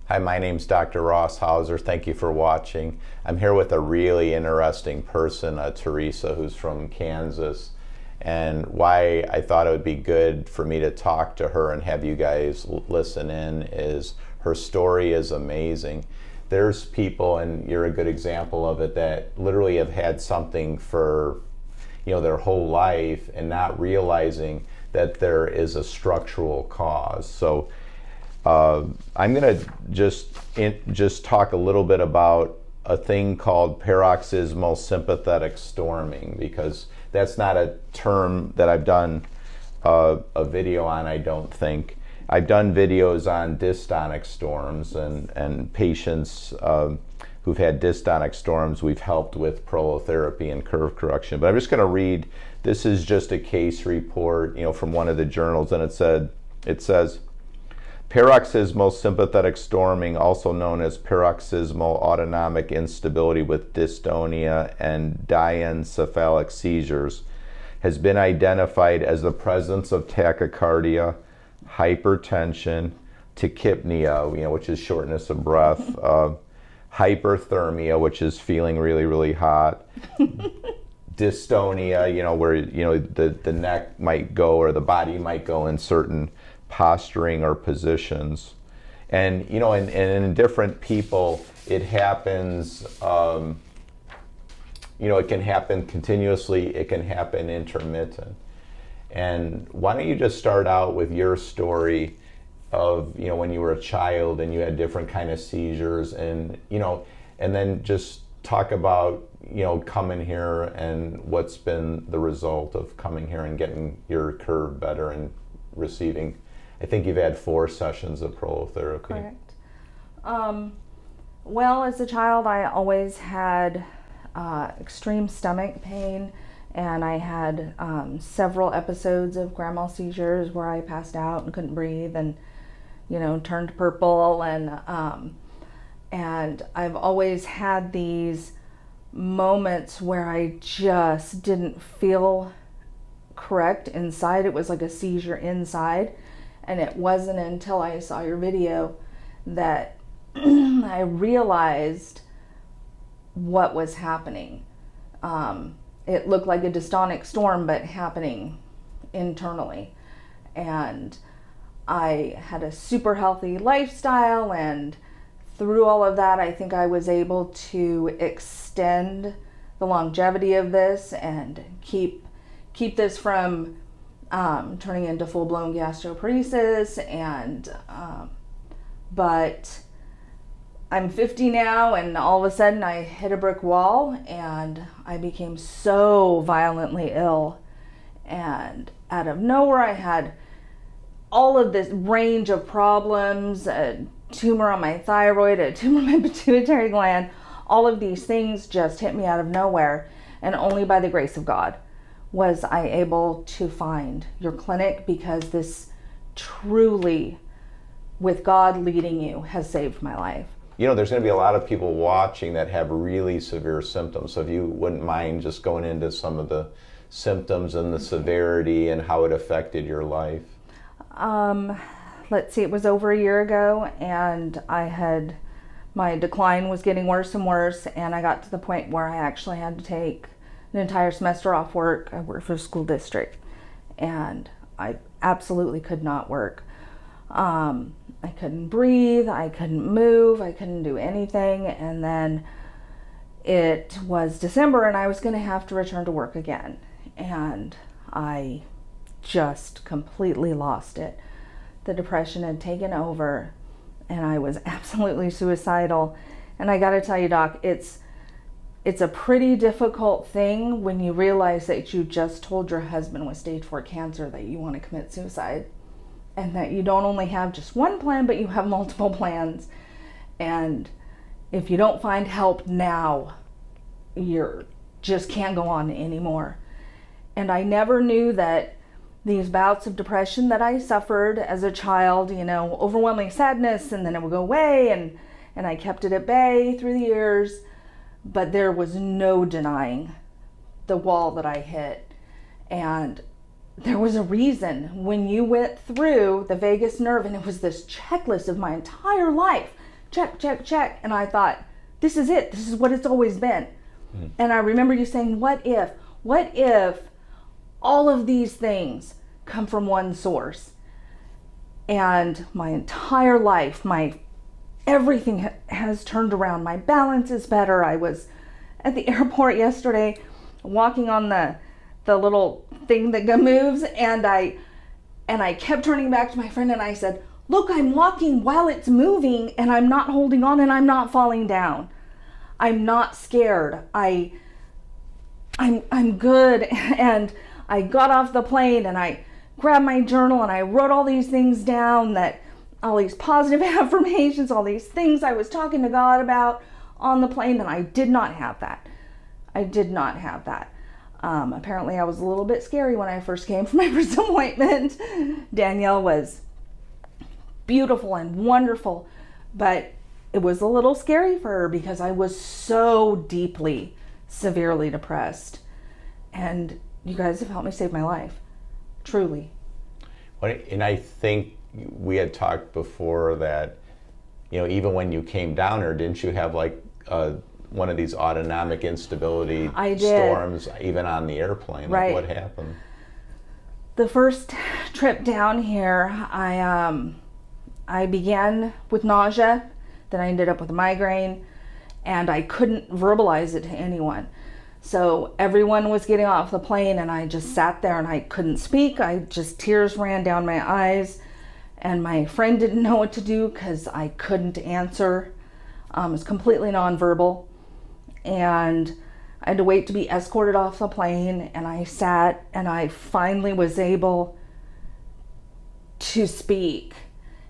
Hi, my name's Dr. Ross Hauser. Thank you for watching. I'm here with a really interesting person, Theresa, who's from Kansas. And why I thought it would be good for me to talk to her and have you guys listen in is her story is amazing. There's people, and you're a good example of it, that literally have had something for their whole life and not realizing that there is a structural cause. So I'm going to just talk a little bit about a thing called paroxysmal sympathetic storming, because that's not a term that I've done a video on, I don't think. I've done videos on dystonic storms and patients who've had dystonic storms we've helped with prolotherapy and curve correction. But I'm just going to read, this is just a case report from one of the journals, and it says, paroxysmal sympathetic storming, also known as paroxysmal autonomic instability with dystonia and diencephalic seizures, has been identified as the presence of tachycardia, hypertension, tachypnea, which is shortness of breath, hyperthermia, which is feeling really, really hot, dystonia, where the neck might go or the body might go in certain posturing or positions, and in different people it happens. It can happen continuously, it can happen intermittent. And why don't you just start out with your story of when you were a child and you had different kind of seizures, and and then just talk about coming here and what's been the result of coming here and getting your curve better and receiving. I think you've had 4 sessions of prolotherapy. Correct. Well, as a child, I always had extreme stomach pain, and I had several episodes of grand mal seizures where I passed out and couldn't breathe and turned purple, and I've always had these moments where I just didn't feel correct inside. It was like a seizure inside. And it wasn't until I saw your video that I realized what was happening. It looked like a dystonic storm, but happening internally. And I had a super healthy lifestyle, and through all of that, I think I was able to extend the longevity of this and keep this from turning into full-blown gastroparesis. And but I'm 50 now, and all of a sudden I hit a brick wall and I became so violently ill, and out of nowhere I had all of this range of problems, a tumor on my thyroid, a tumor on my pituitary gland. All of these things just hit me out of nowhere, and only by the grace of God was I able to find your clinic, because this truly, with God leading you, has saved my life. There's going to be a lot of people watching that have really severe symptoms. So if you wouldn't mind just going into some of the symptoms and the severity and how it affected your life. Let's see, it was over a year ago, and my decline was getting worse and worse, and I got to the point where I actually had to take an entire semester off work. I worked for a school district, and I absolutely could not work. I couldn't breathe, I couldn't move, I couldn't do anything. And then it was December, and I was going to have to return to work again, and I just completely lost it. The depression had taken over, and I was absolutely suicidal. And I got to tell you, Doc, it's a pretty difficult thing when you realize that you just told your husband with stage 4 cancer that you want to commit suicide, and that you don't only have just one plan, but you have multiple plans. And if you don't find help now, you just can't go on anymore. And I never knew that these bouts of depression that I suffered as a child, overwhelming sadness, and then it would go away, and I kept it at bay through the years. But there was no denying the wall that I hit. And there was a reason when you went through the vagus nerve, and it was this checklist of my entire life check, check, check. And I thought, this is it. This is what it's always been. And I remember you saying, what if all of these things come from one source? And my entire life, everything has turned around. My balance is better. I was at the airport yesterday walking on the little thing that moves, and I kept turning back to my friend and I said, look, I'm walking while it's moving and I'm not holding on and I'm not falling down. I'm not scared. I'm good. And I got off the plane and I grabbed my journal and I wrote all these things down, that all these positive affirmations, all these things I was talking to God about on the plane, and I did not have that. Apparently I was a little bit scary when I first came for my first appointment. Danielle was beautiful and wonderful, but it was a little scary for her because I was so deeply, severely depressed. And you guys have helped me save my life, truly. And I think we had talked before that, even when you came down here, didn't you have like one of these autonomic instability storms, even on the airplane? Right. Like, what happened? The first trip down here, I began with nausea, then I ended up with a migraine, and I couldn't verbalize it to anyone. So everyone was getting off the plane and I just sat there and I couldn't speak. Tears ran down my eyes, and my friend didn't know what to do because I couldn't answer. It was completely nonverbal, and I had to wait to be escorted off the plane, and I sat and I finally was able to speak.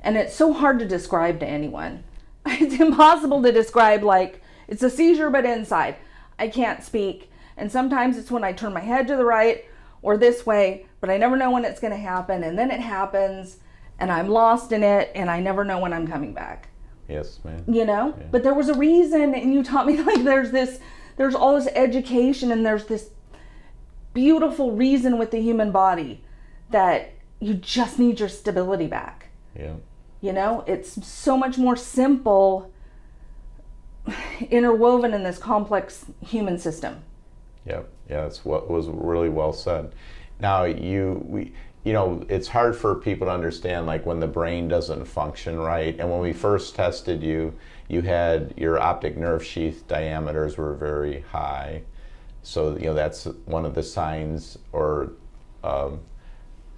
And it's so hard to describe to anyone. It's impossible to describe, like, it's a seizure but inside. I can't speak. And sometimes it's when I turn my head to the right or this way, but I never know when it's going to happen. And then it happens and I'm lost in it and I never know when I'm coming back. Yes, ma'am. Yeah. But there was a reason, and you taught me, like, there's all this education and there's this beautiful reason with the human body that you just need your stability back. Yeah. It's so much more simple, interwoven in this complex human system. Yeah, that's what was really well said. Now, it's hard for people to understand, like, when the brain doesn't function right. And when we first tested you, you had your optic nerve sheath diameters were very high. So, that's one of the signs or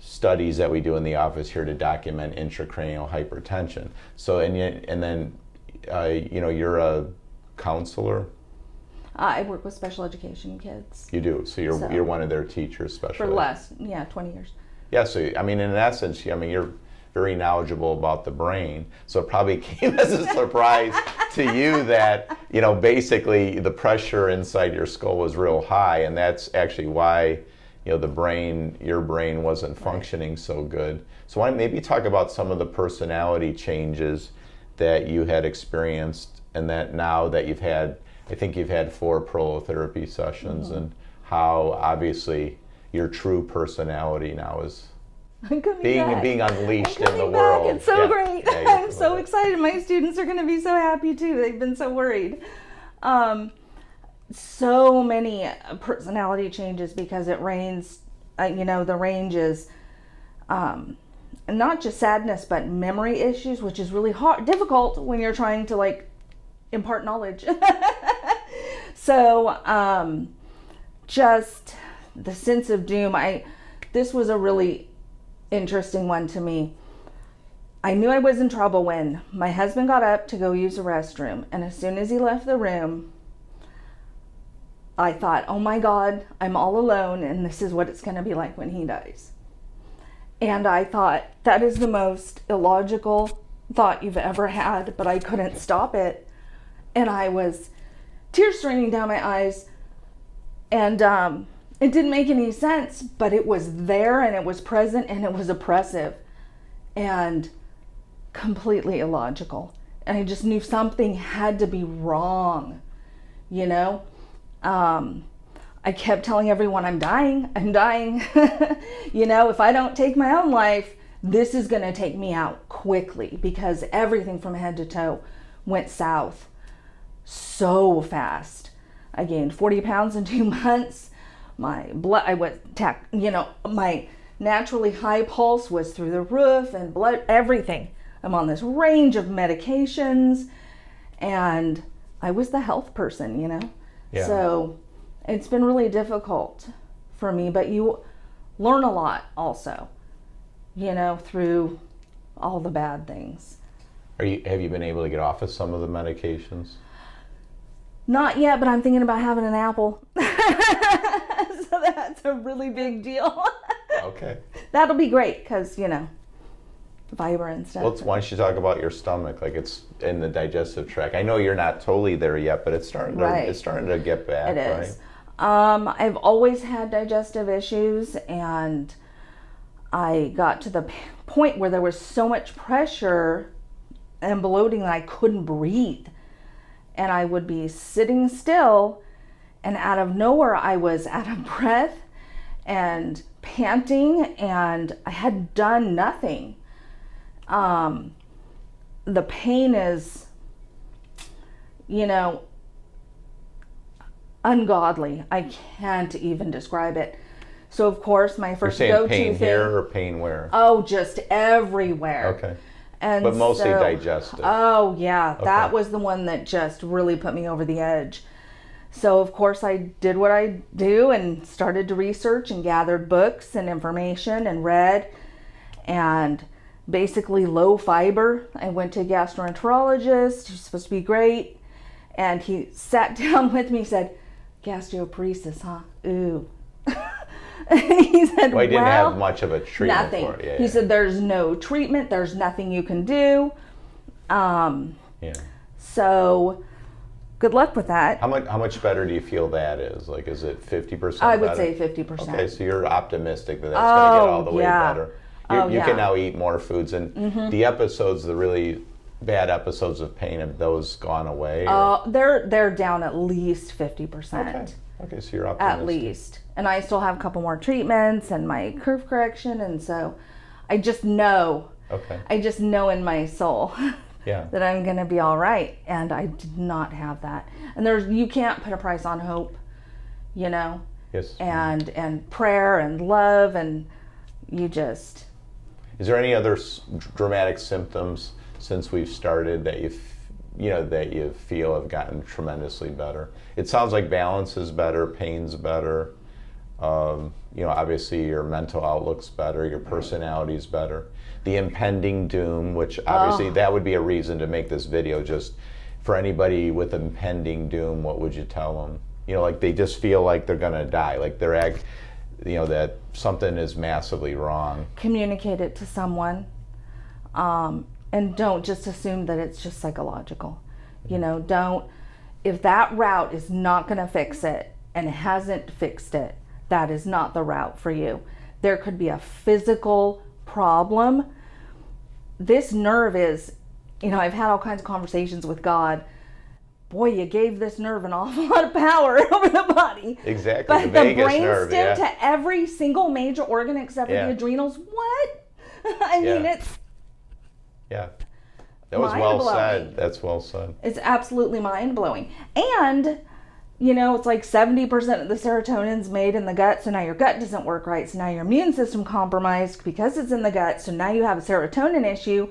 studies that we do in the office here to document intracranial hypertension. So, and then you're a counselor. I work with special education kids. You do. So you're one of their teachers, special for the last 20 years. Yeah. So in essence, you're very knowledgeable about the brain. So it probably came as a surprise to you that basically the pressure inside your skull was real high, and that's actually why your brain wasn't functioning so good. So why don't maybe talk about some of the personality changes that you had experienced, and that now that I think you've had 4 prolotherapy sessions, and how obviously your true personality now is being unleashed in the world. It's so great. I'm so excited. My students are going to be so happy too. They've been so worried. So many personality changes because it rains. The range is not just sadness, but memory issues, which is really difficult when you're trying to impart knowledge. So just the sense of doom. This was a really interesting one to me. I knew I was in trouble when my husband got up to go use the restroom, and as soon as he left the room, I thought, oh my God, I'm all alone, and this is what it's going to be like when he dies. And I thought, that is the most illogical thought you've ever had, but I couldn't stop it. And I was tears streaming down my eyes, and it didn't make any sense, but it was there and it was present and it was oppressive and completely illogical. And I just knew something had to be wrong, I kept telling everyone, I'm dying. If I don't take my own life, this is going to take me out quickly, because everything from head to toe went south so fast. I gained 40 pounds in 2 months. My blood, my naturally high pulse was through the roof, and blood, everything. I'm on this range of medications, and I was the health person, Yeah. So it's been really difficult for me, but you learn a lot also, through all the bad things. Have you been able to get off of some of the medications? Not yet, but I'm thinking about having an apple. So that's a really big deal. Okay. That'll be great because, fiber and stuff. Well, why don't you talk about your stomach? Like, it's in the digestive tract. I know you're not totally there yet, but it's starting to get back, It is. Right? I've always had digestive issues, and I got to the point where there was so much pressure and bloating that I couldn't breathe. And I would be sitting still, and out of nowhere I was out of breath and panting, and I had done nothing. The pain is, ungodly. I can't even describe it. So of course my first You're saying go-to pain thing, here or pain where? Oh, just everywhere. Okay. And but mostly so, digestive. Oh yeah, Okay. that was the one that just really put me over the edge. So of course I did what I do and started to research and gathered books and information and read, and basically low fiber. I went to a gastroenterologist who's supposed to be great, and he sat down with me and said, gastroparesis, huh? Ooh. He said, well, he didn't have much of a treatment nothing. for it. Yeah, he said, there's no treatment. There's nothing you can do. So good luck with that. How much better do you feel that is? Like, is it 50% I would better? say 50%. Okay, so you're optimistic that that's going to get all the way yeah. better. You Yeah. can now eat more foods, and the episodes, the really bad episodes of pain, have those gone away? They're down at least 50%. Okay, so you're optimistic. At least. And I still have a couple more treatments and my curve correction, and so I just know. Okay. I just know in my soul Yeah. that I'm going to be all right, and I did not have that. And you can't put a price on hope, Yes. and prayer and love, and you just. Is there any other dramatic symptoms since we've started that that you feel have gotten tremendously better? It sounds like balance is better, pain's better. Obviously your mental outlook's better, your personality's better. The impending doom, which obviously that would be a reason to make this video. Just for anybody with impending doom, what would you tell them? Like they just feel like they're gonna die, like that something is massively wrong. Communicate it to someone, and don't just assume that it's just psychological. If that route is not going to fix it and hasn't fixed it, that is not the route for you. There could be a physical problem. This nerve is, I've had all kinds of conversations with God. Boy, you gave this nerve an awful lot of power over the body. Exactly. But the the vagus brain nerve, stem to every single major organ except for the adrenals. What? I mean, it's. Yeah. That was well said. That's well said. It's absolutely mind-blowing. And, it's like 70% of the serotonin's made in the gut, so now your gut doesn't work right, so now your immune system compromised because it's in the gut, so now you have a serotonin issue,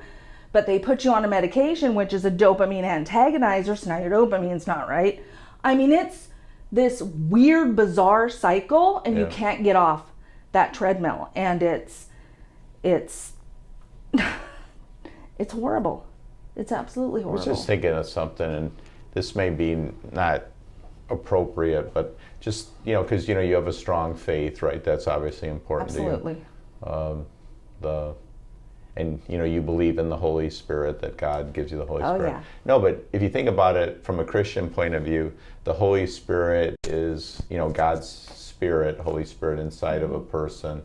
but they put you on a medication, which is a dopamine antagonizer, so now your dopamine's not right. I mean, it's this weird, bizarre cycle, and you can't get off that treadmill, and it's horrible. It's absolutely horrible. I was just thinking of something, and this may be not appropriate, but just, because, you have a strong faith, right? That's obviously important Absolutely. to you. And, you believe in the Holy Spirit, that God gives you the Holy Spirit. Yeah. No, but if you think about it from a Christian point of view, the Holy Spirit is, God's Spirit, Holy Spirit inside of a person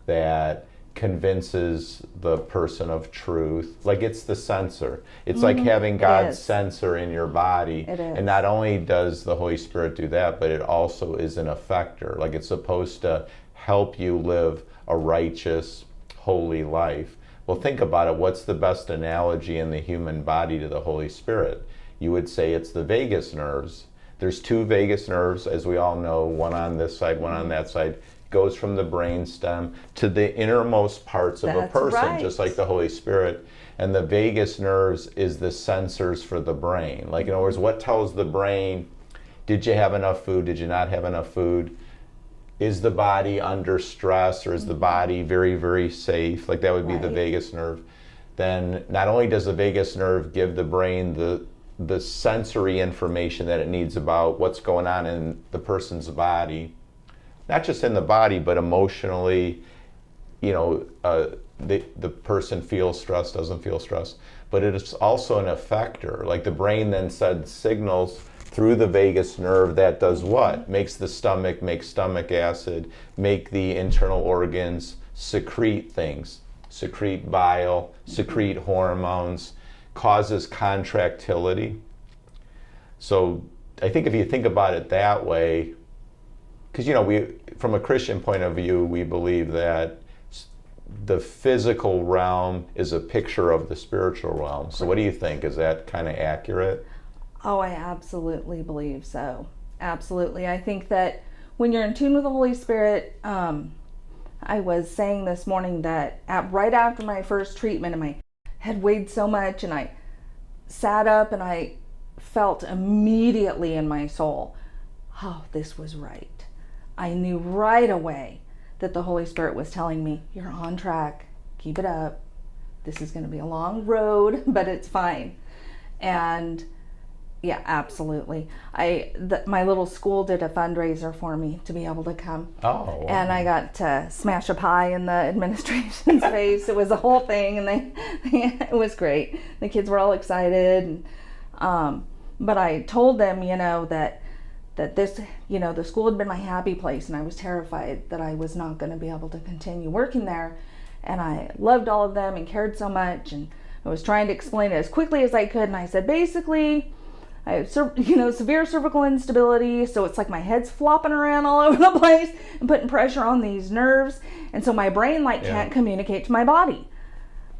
that convinces the person of truth. Like, it's the sensor. It's like having God's sensor in your body. It is. And not only does the Holy Spirit do that, but it also is an effector. Like, it's supposed to help you live a righteous, holy life. Well, think about it. What's the best analogy in the human body to the Holy Spirit? You would say it's the vagus nerves. There's 2 vagus nerves, as we all know, one on this side, one on that side. Goes from the brain stem to the innermost parts of a person, just like the Holy Spirit. And the vagus nerves is the sensors for the brain. Like, in other words, what tells the brain, did you have enough food? Did you not have enough food? Is the body under stress, or is the body very, very safe? Like, that would be the vagus nerve. Then not only does the vagus nerve give the brain the sensory information that it needs about what's going on in the person's body, not just in the body, but emotionally, the person feels stress, doesn't feel stress, but it's also an effector. Like, the brain then sends signals through the vagus nerve that does what? Makes the stomach make stomach acid, make the internal organs secrete things, secrete bile, secrete hormones, causes contractility. So I think if you think about it that way, because we, from a Christian point of view, we believe that the physical realm is a picture of the spiritual realm. So what do you think? Is that kind of accurate? Oh, I absolutely believe so. Absolutely. I think that when you're in tune with the Holy Spirit, I was saying this morning that right after my first treatment, and my head weighed so much, and I sat up and I felt immediately in my soul, oh, this was right. I knew right away that the Holy Spirit was telling me, you're on track, keep it up. This is going to be a long road, but it's fine. And yeah, absolutely. My little school did a fundraiser for me to be able to come. Oh, wow. And I got to smash a pie in the administration's face. It was a whole thing, and it was great. The kids were all excited. But I told them, that this, the school had been my happy place, and I was terrified that I was not going to be able to continue working there. And I loved all of them and cared so much, and I was trying to explain it as quickly as I could. And I said, basically, I have, severe cervical instability, so it's like my head's flopping around all over the place and putting pressure on these nerves, and so my brain can't communicate to my body.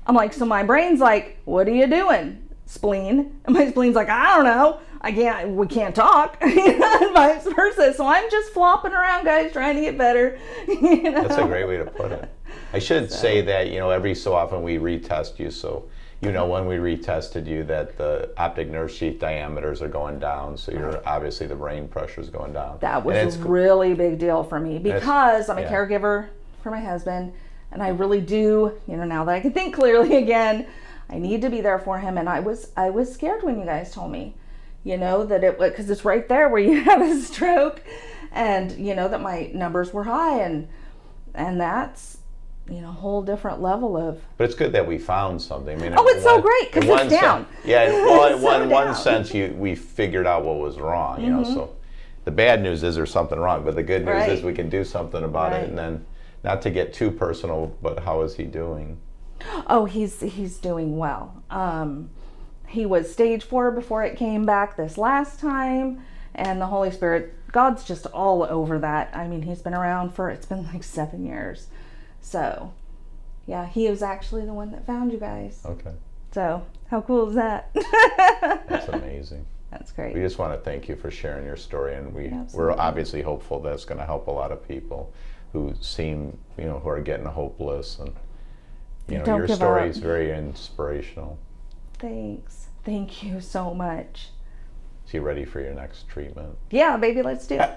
I'm like, so my brain's like, what are you doing, spleen? And my spleen's like, I don't know, we can't talk, and vice versa. So I'm just flopping around, guys, trying to get better. That's a great way to put it. I should say that, every so often we retest you, so when we retested you, that the optic nerve sheath diameters are going down, so you're obviously the brain pressure is going down. That was a really big deal for me, because I'm a caregiver for my husband, and I really do, now that I can think clearly again, I need to be there for him. And I was scared when you guys told me, that because it's right there where you have a stroke, and that my numbers were high, and that's a whole different level of. But it's good that we found something. I mean, it's so great because it's down. In one sense, we figured out what was wrong. So the bad news is there's something wrong, but the good news is we can do something about it. And then, not to get too personal, but how is he doing? Oh, he's doing well. He was stage 4 before it came back this last time, and the Holy Spirit, God's just all over that. I mean, he's been around it's been like 7 years. So, yeah, he was actually the one that found you guys. Okay. So, how cool is that? That's amazing. That's great. We just want to thank you for sharing your story, and we're obviously hopeful that it's going to help a lot of people who seem, who are getting hopeless, and your story is very inspirational. Thanks. Thank you so much. So you ready for your next treatment? Yeah, baby, let's do it.